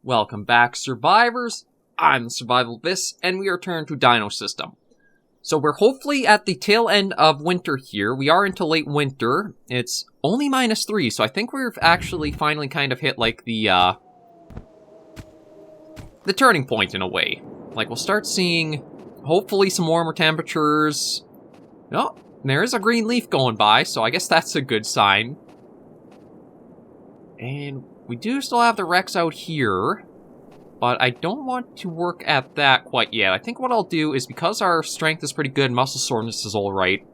Welcome back, survivors. I'm SurvivalVis, and we are turned to Dinosystem. So we're hopefully at the tail end of winter here. We are into late winter. It's only -3, so I think we've actually finally kind of hit, like, the turning point in a way. Like, we'll start seeing, hopefully, some warmer temperatures. Oh, there is a green leaf going by, so I guess that's a good sign. And we do still have the Rex out here, but I don't want to work at that quite yet. I think what I'll do is, because our strength is pretty good, muscle soreness is alright,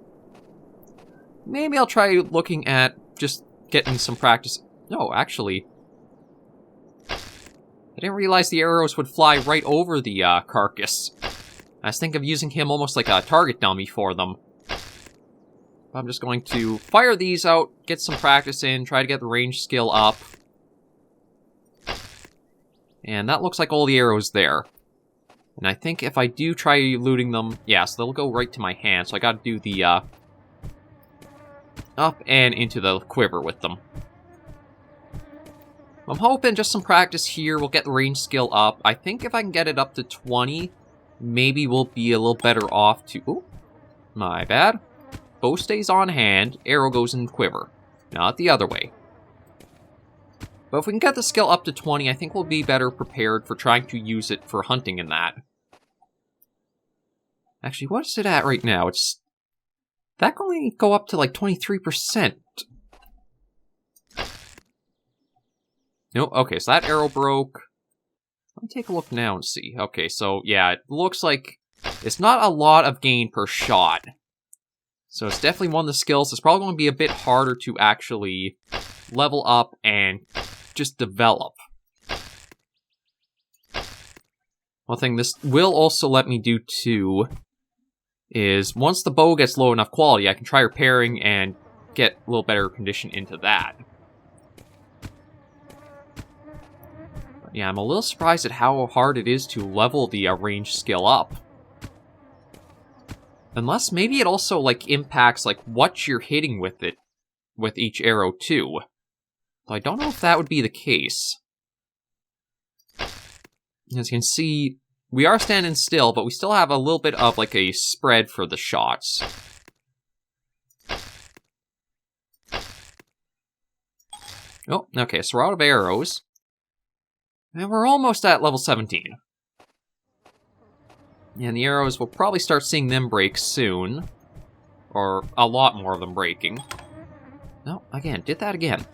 maybe I'll try looking at just getting some practice. No, actually, I didn't realize the arrows would fly right over the carcass. I was thinking of using him almost like a target dummy for them. I'm just going to fire these out, get some practice in, try to get the range skill up. And that looks like all the arrows there. And I think if I do try looting them, yeah, so they'll go right to my hand. So I gotta do the, up and into the quiver with them. I'm hoping just some practice here will get the range skill up. I think if I can get it up to 20, maybe we'll be a little better off to... Ooh, my bad. Bow stays on hand, arrow goes in quiver. Not the other way. But if we can get the skill up to 20, I think we'll be better prepared for trying to use it for hunting in that. Actually, what is it at right now? It's... That can only go up to like 23%. Nope, okay, so that arrow broke. Let me take a look now and see. Okay, so yeah, it looks like it's not a lot of gain per shot. So it's definitely one of the skills that's probably going to be a bit harder to actually level up and just develop. One thing this will also let me do too is once the bow gets low enough quality, I can try repairing and get a little better condition into that. But yeah, I'm a little surprised at how hard it is to level the range skill up. Unless maybe it also, like, impacts, like, what you're hitting with it, with each arrow, too. But I don't know if that would be the case. As you can see, we are standing still, but we still have a little bit of, like, a spread for the shots. Oh, okay, so we're out of arrows. And we're almost at level 17. And the arrows, we'll probably start seeing them break soon. Or a lot more of them breaking. No, again, did that again.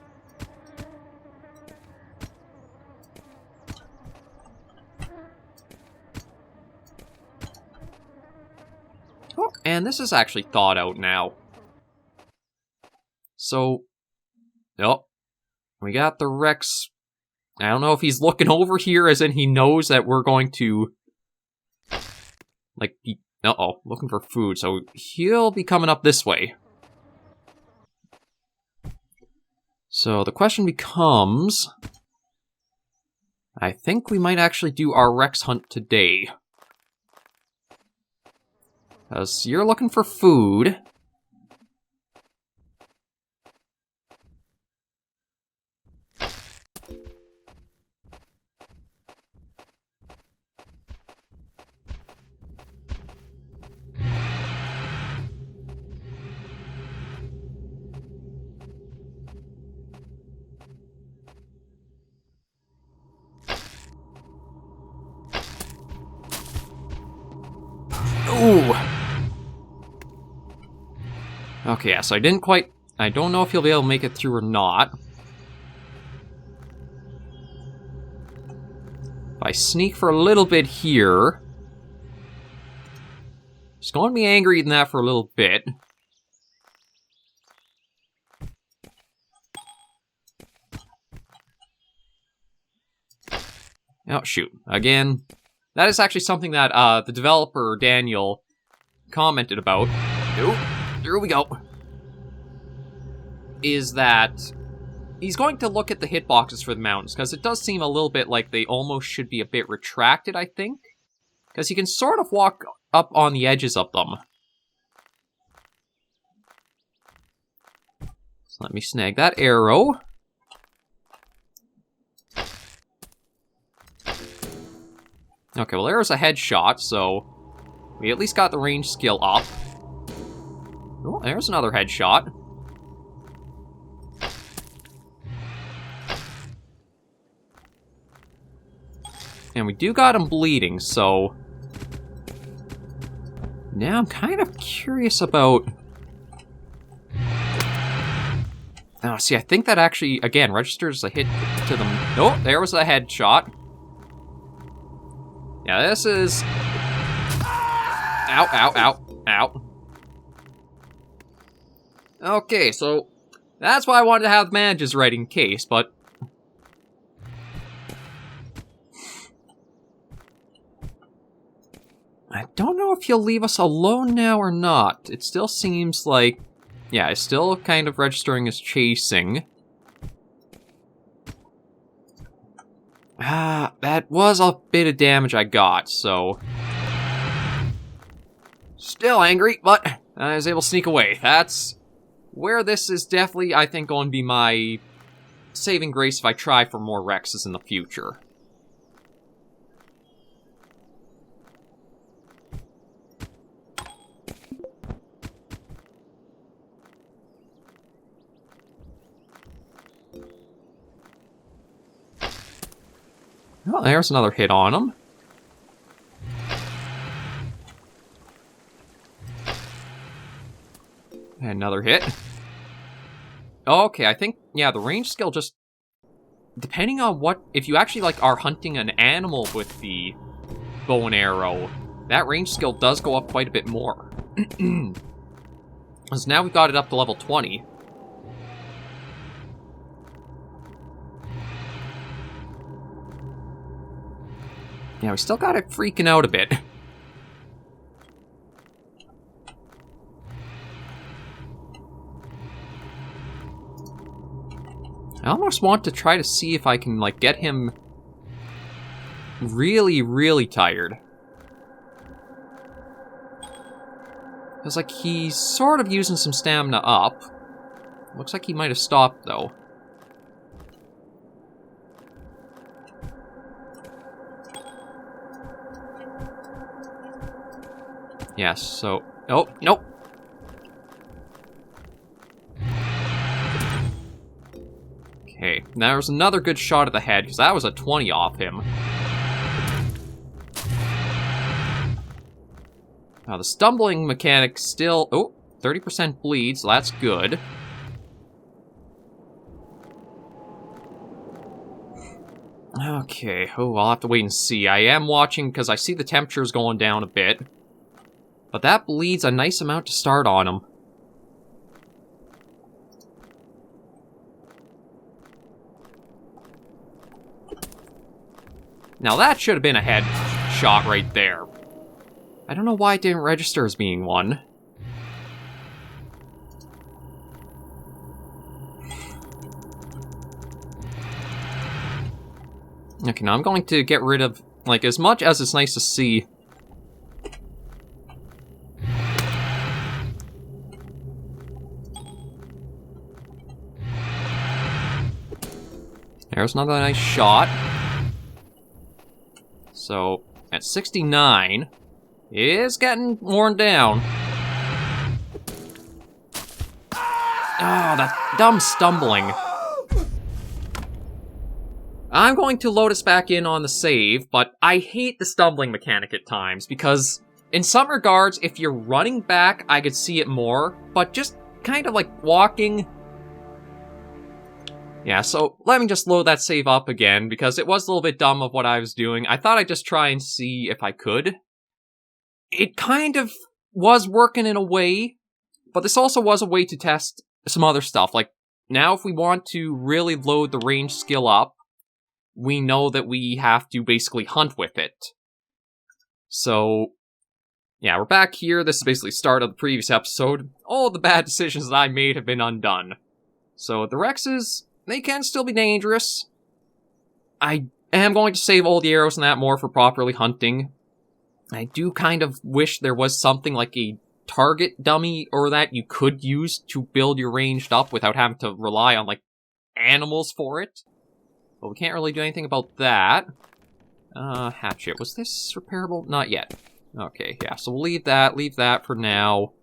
Oh, and this is actually thought out now. So, oh, we got the Rex. I don't know if he's looking over here as in he knows that we're going to... Like, uh-oh, looking for food, so he'll be coming up this way. So the question becomes... I think we might actually do our Rex hunt today. Because you're looking for food. Ooh! Okay, yeah, so I didn't quite... I don't know if he'll be able to make it through or not. If I sneak for a little bit here... He's going to be angry in that for a little bit. Oh, shoot. Again... That is actually something that the developer, Daniel, commented about. Nope, here we go. Is that he's going to look at the hitboxes for the mountains, because it does seem a little bit like they almost should be a bit retracted, I think. Because you can sort of walk up on the edges of them. So let me snag that arrow. Okay, well there's a headshot, so we at least got the range skill up. Oh, there's another headshot. And we do got him bleeding, so... Now I'm kind of curious about... Oh, see, I think that actually, again, registers a hit to them. Oh, there was a headshot. Yeah, this is... Ow, ow, ow, ow. Okay, so... That's why I wanted to have manages right in case, but... I don't know if he'll leave us alone now or not. It still seems like... Yeah, it's still kind of registering as chasing. Ah, that was a bit of damage I got, so... Still angry, but I was able to sneak away. That's where this is definitely, I think, going to be my saving grace if I try for more Rexes in the future. Oh, there's another hit on him. And another hit. Okay, I think, yeah, the range skill just... Depending on what... If you actually, like, are hunting an animal with the bow and arrow, that range skill does go up quite a bit more. Because now we've got it up to level 20. Yeah, we still got it freaking out a bit. I almost want to try to see if I can, like, get him really, really tired. Because, like, he's sort of using some stamina up. Looks like he might have stopped, though. Yes, so... Oh, nope. Okay, now there's another good shot at the head, because that was a 20 off him. Now, the stumbling mechanic still... Oh, 30% bleed, so that's good. Okay, oh, I'll have to wait and see. I am watching, because I see the temperature's going down a bit. But that bleeds a nice amount to start on him. Now that should have been a head shot right there. I don't know why it didn't register as being one. Okay, now I'm going to get rid of, like, as much as it's nice to see... There's another nice shot. So, at 69, it's getting worn down. Oh, that dumb stumbling. I'm going to load us back in on the save, but I hate the stumbling mechanic at times, because in some regards, if you're running back, I could see it more, but just kind of like walking... Yeah, so let me just load that save up again, because it was a little bit dumb of what I was doing. I thought I'd just try and see if I could. It kind of was working in a way, but this also was a way to test some other stuff. Like, now if we want to really load the range skill up, we know that we have to basically hunt with it. So, yeah, we're back here. This is basically the start of the previous episode. All the bad decisions that I made have been undone. So, the Rexes... They can still be dangerous. I am going to save all the arrows and that more for properly hunting. I do kind of wish there was something like a target dummy or that you could use to build your ranged up without having to rely on, like, animals for it. But we can't really do anything about that. Hatchet. Was this repairable? Not yet. Okay, yeah, so we'll leave that for now.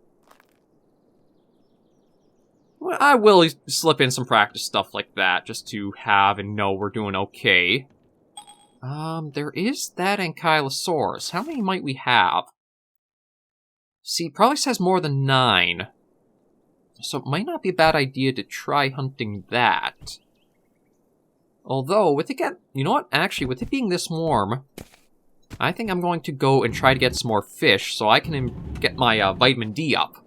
Well, I will slip in some practice stuff like that, just to have and know we're doing okay. There is that Ankylosaurus. How many might we have? See, it probably says more than 9. So it might not be a bad idea to try hunting that. Although, with it you know what? Actually, with it being this warm, I think I'm going to go and try to get some more fish so I can get my vitamin D up.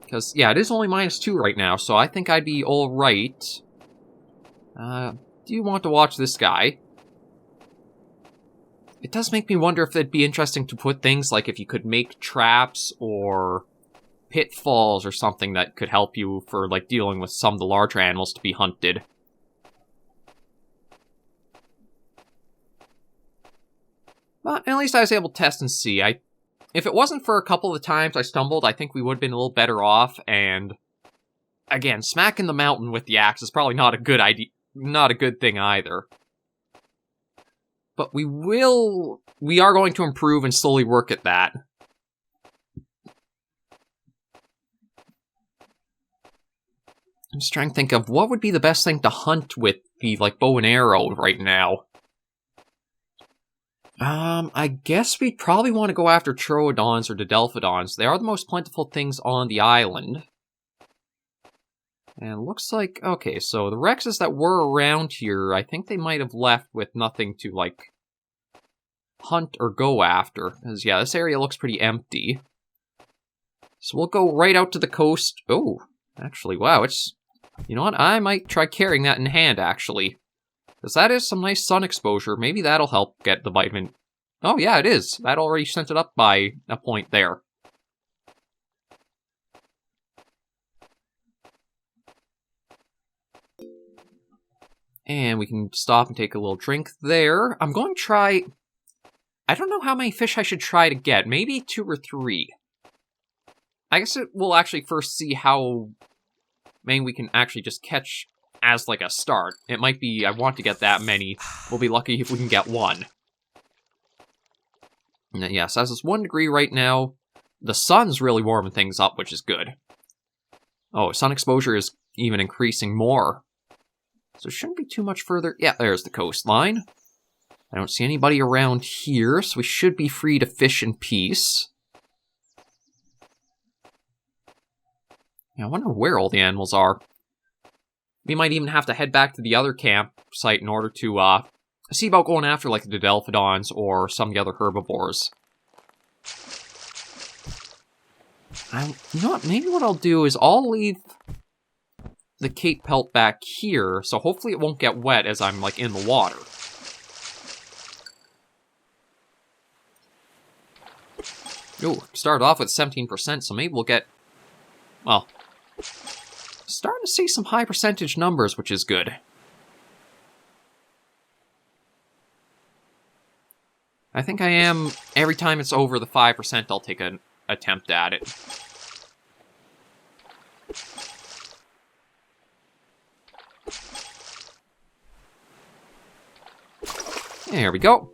Because, yeah, it is only -2 right now, so I think I'd be alright. Do you want to watch this guy? It does make me wonder if it'd be interesting to put things like if you could make traps or pitfalls or something that could help you for, like, dealing with some of the larger animals to be hunted. But at least I was able to test and see. If it wasn't for a couple of the times I stumbled, I think we would have been a little better off, and again, smacking the mountain with the axe is probably not a good idea, not a good thing either. But we are going to improve and slowly work at that. I'm just trying to think of what would be the best thing to hunt with the, like, bow and arrow right now. I guess we'd probably want to go after Troodons or Didelphodons. They are the most plentiful things on the island. And it looks like, okay, so the Rexes that were around here, I think they might have left with nothing to, like, hunt or go after. Because, yeah, this area looks pretty empty. So we'll go right out to the coast. Oh, actually, wow, it's... You know what, I might try carrying that in hand, actually. Because that is some nice sun exposure. Maybe that'll help get the vitamin... Oh, yeah, it is. That already sent it up by a point there. And we can stop and take a little drink there. I'm going to try... I don't know how many fish I should try to get. Maybe 2 or 3. I guess we'll actually first see how many we can actually just catch as, like, a start. It might be, I want to get that many. We'll be lucky if we can get 1. And yes, as it's 1 degree right now, the sun's really warming things up, which is good. Oh, sun exposure is even increasing more. So it shouldn't be too much further. Yeah, there's the coastline. I don't see anybody around here, so we should be free to fish in peace. Yeah, I wonder where all the animals are. We might even have to head back to the other campsite in order to see about going after, like, the Didelphodons or some of the other herbivores. You know what, maybe what I'll do is I'll leave the cape pelt back here, so hopefully it won't get wet as I'm, like, in the water. Ooh, started off with 17%, so maybe we'll get... Well... Starting to see some high percentage numbers, which is good. I think I am, every time it's over the 5%, I'll take an attempt at it. There we go.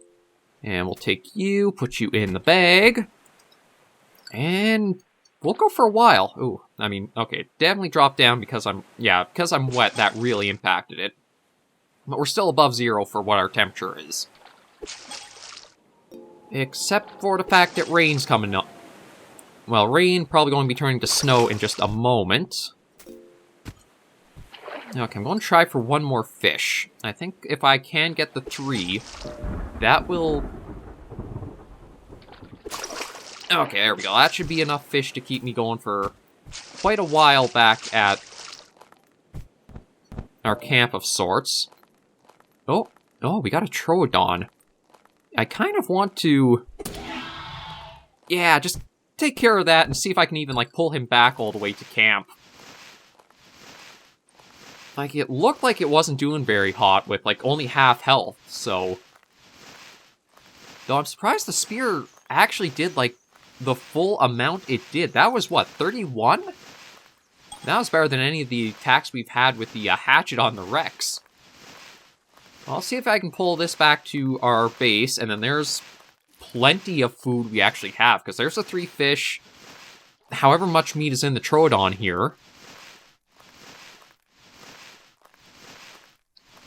And we'll take you, put you in the bag. And... we'll go for a while. Ooh, I mean, okay, definitely dropped down because I'm wet, that really impacted it. But we're still above 0 for what our temperature is. Except for the fact that rain's coming up. Well, rain probably going to be turning to snow in just a moment. Okay, I'm going to try for 1 more fish. I think if I can get the 3, that will... Okay, there we go. That should be enough fish to keep me going for quite a while back at our camp of sorts. Oh, we got a Troodon. I kind of want to... Yeah, just take care of that and see if I can even, like, pull him back all the way to camp. Like, it looked like it wasn't doing very hot with, like, only half health, so... Though I'm surprised the spear actually did, like, the full amount it did. That was, what, 31? That was better than any of the attacks we've had with the hatchet on the Rex. I'll see if I can pull this back to our base, and then there's plenty of food we actually have, because there's the 3 fish, however much meat is in the Troodon here.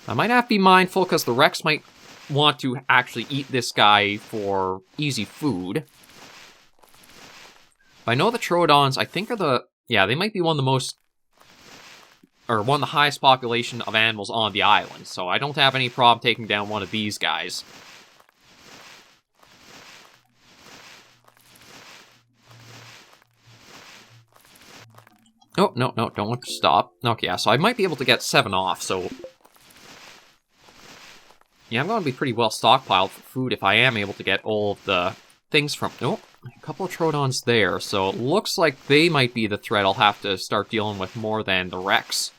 I might have to be mindful, because the Rex might want to actually eat this guy for easy food. But I know the Troodons, I think, are the... Yeah, they might be one of the most... Or one of the highest population of animals on the island, so I don't have any problem taking down one of these guys. Oh, no, don't want to stop. Okay, yeah, so I might be able to get 7 off, so... Yeah, I'm going to be pretty well stockpiled for food if I am able to get all of the things from... Oh, a couple of Troodons there, so it looks like they might be the threat I'll have to start dealing with more than the Rex.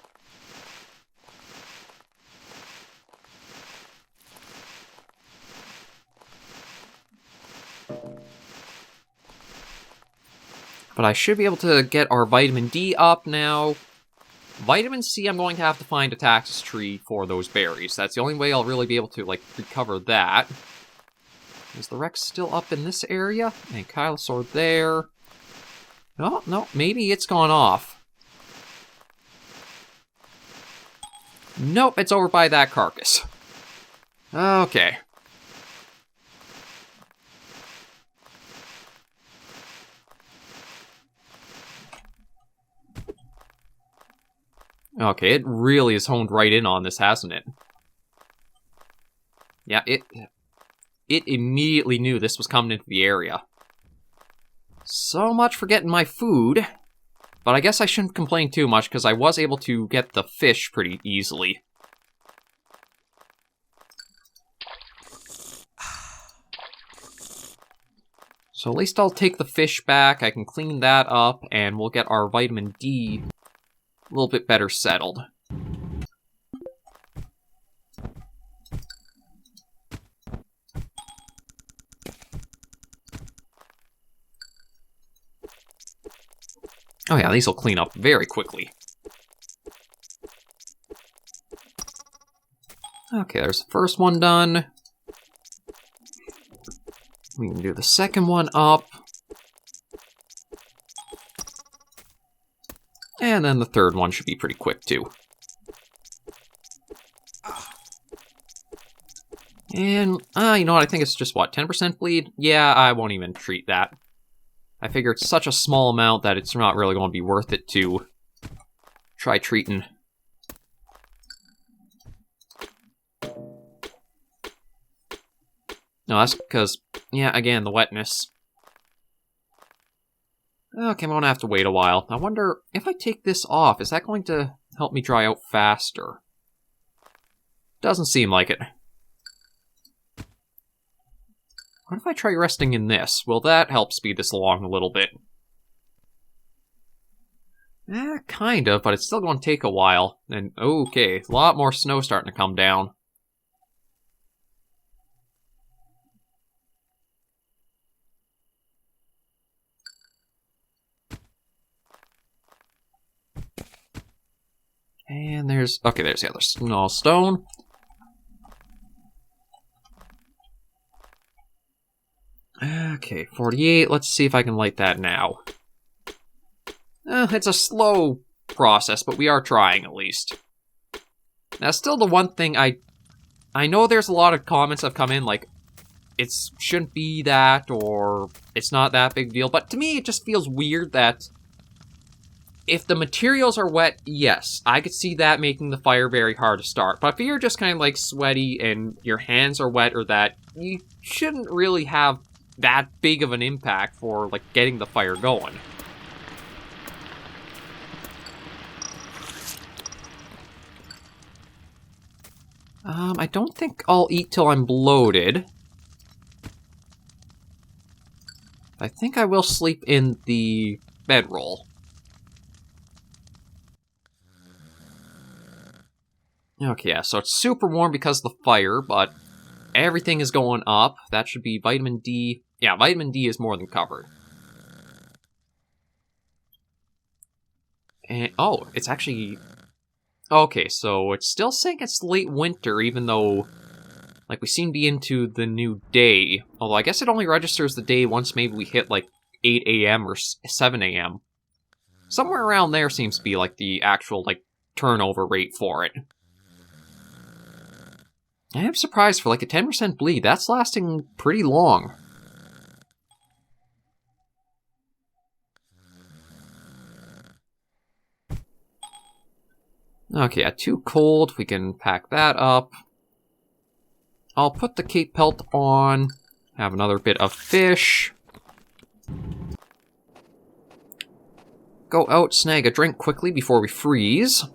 But I should be able to get our vitamin D up now. Vitamin C, I'm going to have to find a Taxus tree for those berries. That's the only way I'll really be able to, like, recover that. Is the Rex still up in this area? And Kylosaur there. No, maybe it's gone off. Nope, it's over by that carcass. Okay. Okay, it really is honed right in on this, hasn't it? Yeah, it immediately knew this was coming into the area. So much for getting my food. But I guess I shouldn't complain too much, because I was able to get the fish pretty easily. So at least I'll take the fish back, I can clean that up, and we'll get our vitamin D a little bit better settled. Oh yeah, these will clean up very quickly. Okay, there's the first one done. We can do the second one up. And then the third one should be pretty quick, too. And, you know what, I think it's just, what, 10% bleed? Yeah, I won't even treat that. I figure it's such a small amount that it's not really going to be worth it to try treating. No, that's because, yeah, again, the wetness. Okay, I'm going to have to wait a while. I wonder, if I take this off, is that going to help me dry out faster? Doesn't seem like it. What if I try resting in this? Will that help speed this along a little bit? Kind of, but it's still going to take a while. And, okay, a lot more snow starting to come down. And there's... Okay, there's the other small stone. Okay, 48. Let's see if I can light that now. It's a slow process, but we are trying at least. Now, still the one thing I know there's a lot of comments that have come in, like, it shouldn't be that, or it's not that big deal, but to me it just feels weird that if the materials are wet, yes, I could see that making the fire very hard to start. But if you're just kind of like sweaty and your hands are wet or that, you shouldn't really have that big of an impact for like getting the fire going. I don't think I'll eat till I'm bloated. I think I will sleep in the bedroll. Okay, yeah, so it's super warm because of the fire, but everything is going up. That should be vitamin D. Yeah, vitamin D is more than covered. And, oh, it's actually... Okay, so it's still saying it's late winter, even though, like, we seem to be into the new day. Although I guess it only registers the day once maybe we hit, like, 8 a.m. or 7 a.m. Somewhere around there seems to be, like, the actual, like, turnover rate for it. I am surprised for, like, a 10% bleed. That's lasting pretty long. Okay, yeah, too cold. We can pack that up. I'll put the cape pelt on. Have another bit of fish. Go out, snag a drink quickly before we freeze.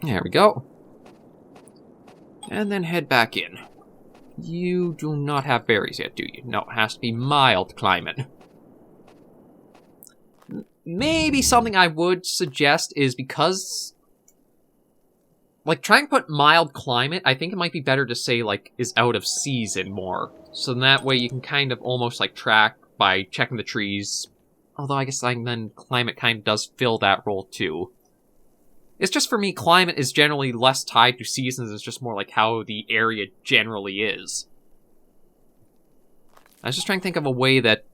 There we go. And then head back in. You do not have berries yet, do you? No, it has to be mild climate. Maybe something I would suggest is because... Like, trying to put mild climate, I think it might be better to say, like, is out of season more. So that way you can kind of almost, like, track by checking the trees. Although I guess then climate kind of does fill that role, too. It's just, for me, climate is generally less tied to seasons. It's just more like how the area generally is. I was just trying to think of a way that...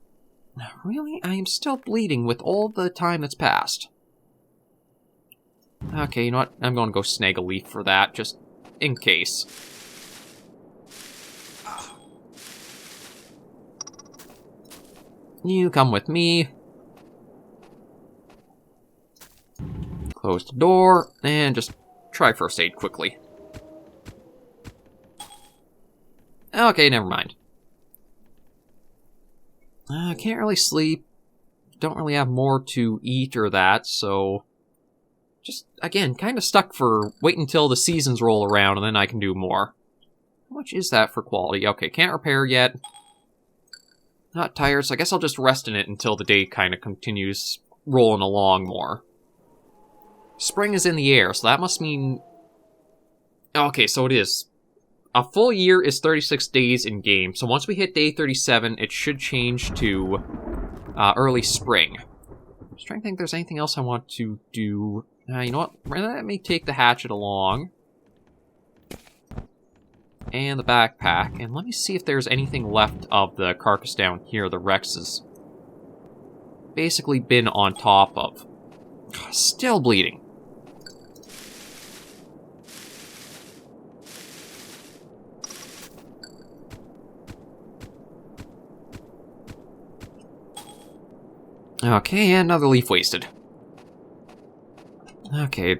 Really? I am still bleeding with all the time that's passed. Okay, you know what? I'm going to go snag a leaf for that, just in case. You come with me. Close the door, and just try first aid quickly. Okay, never mind. I can't really sleep. Don't really have more to eat or that, so... Just, again, kind of stuck for wait until the seasons roll around and then I can do more. How much is that for quality? Okay, can't repair yet. Not tired, so I guess I'll just rest in it until the day kind of continues rolling along more. Spring is in the air, so that must mean... Okay, so it is. A full year is 36 days in game, so once we hit day 37, it should change to early spring. I'm just trying to think if there's anything else I want to do. You know what? Let me take the hatchet along. And the backpack. And let me see if there's anything left of the carcass down here the Rex has basically been on top of. Still bleeding. Okay, and another leaf wasted. Okay,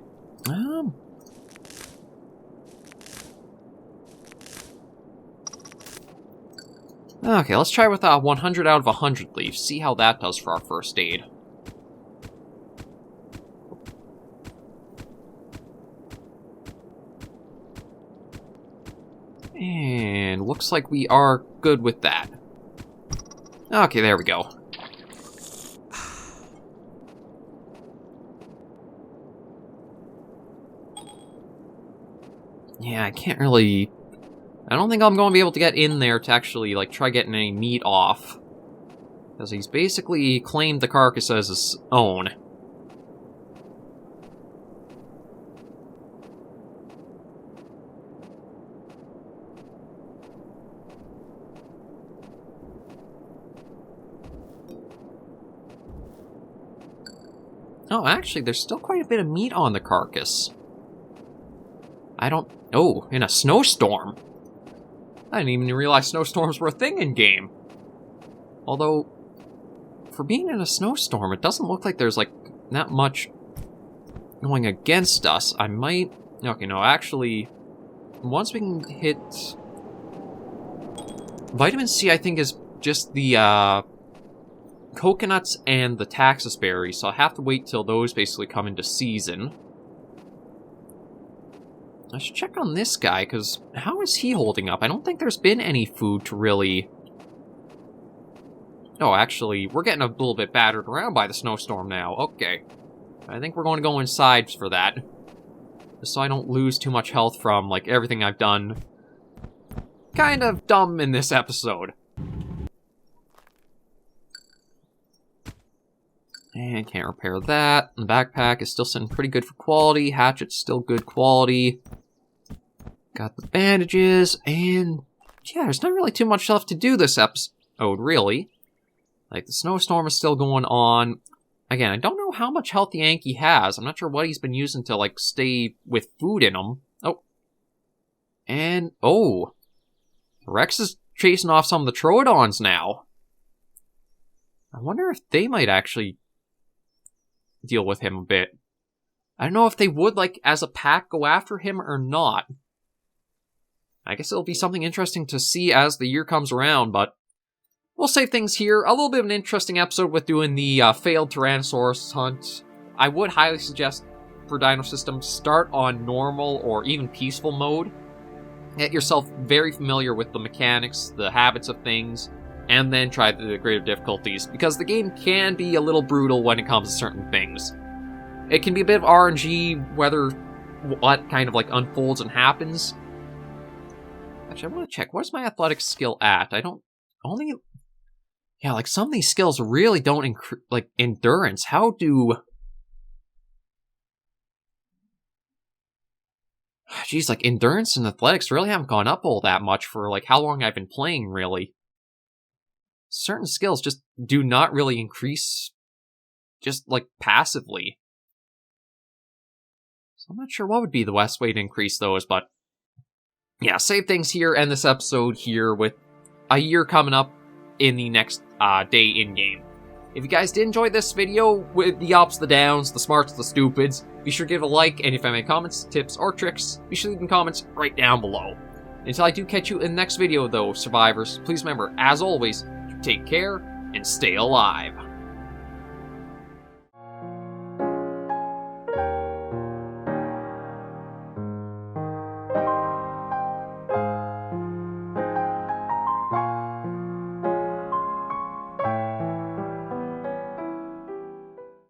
Okay, let's try with 100 out of 100 leaves, see how that does for our first aid. And looks like we are good with that. Okay, there we go. Yeah, I can't really... I don't think I'm going to be able to get in there to actually, like, try getting any meat off. Because he's basically claimed the carcass as his own. Oh, actually, there's still quite a bit of meat on the carcass. I don't... Oh, in a snowstorm. I didn't even realize snowstorms were a thing in-game. Although, for being in a snowstorm, it doesn't look like there's, like, that much going against us. I might... Okay, no, actually, once we can hit... Vitamin C, I think, is just the, coconuts and the taxus berries, so I'll have to wait till those basically come into season. I should check on this guy, because how is he holding up? I don't think there's been any food to really... Oh, actually, we're getting a little bit battered around by the snowstorm now. Okay. I think we're going to go inside for that. Just so I don't lose too much health from, like, everything I've done. Kind of dumb in this episode. And can't repair that. The backpack is still sitting pretty good for quality. Hatchet's still good quality. Got the bandages, and yeah, there's not really too much left to do this episode, really. Like, the snowstorm is still going on. Again, I don't know how much health Yankee has. I'm not sure what he's been using to, like, stay with food in him. Oh. And, oh. Rex is chasing off some of the Troodons now. I wonder if they might actually deal with him a bit. I don't know if they would, like, as a pack, go after him or not. I guess it'll be something interesting to see as the year comes around, but we'll save things here. A little bit of an interesting episode with doing the failed Tyrannosaurus hunt. I would highly suggest for Dinosystem, start on normal or even peaceful mode. Get yourself very familiar with the mechanics, the habits of things, and then try the greater difficulties, because the game can be a little brutal when it comes to certain things. It can be a bit of RNG, whether what kind of like unfolds and happens. Actually, I want to check, where's my athletics skill at? I don't, only, yeah, like some of these skills really don't, like endurance, how do, geez, like endurance and athletics really haven't gone up all that much for like how long I've been playing, really. Certain skills just do not really increase, just like passively. So I'm not sure what would be the best way to increase those, but yeah, save things here, end this episode here with a year coming up in the next day in-game. If you guys did enjoy this video with the ups, the downs, the smarts, the stupids, be sure to give it a like, and if you have any comments, tips, or tricks, be sure to leave them comments right down below. Until I do catch you in the next video though, survivors, please remember, as always, take care and stay alive.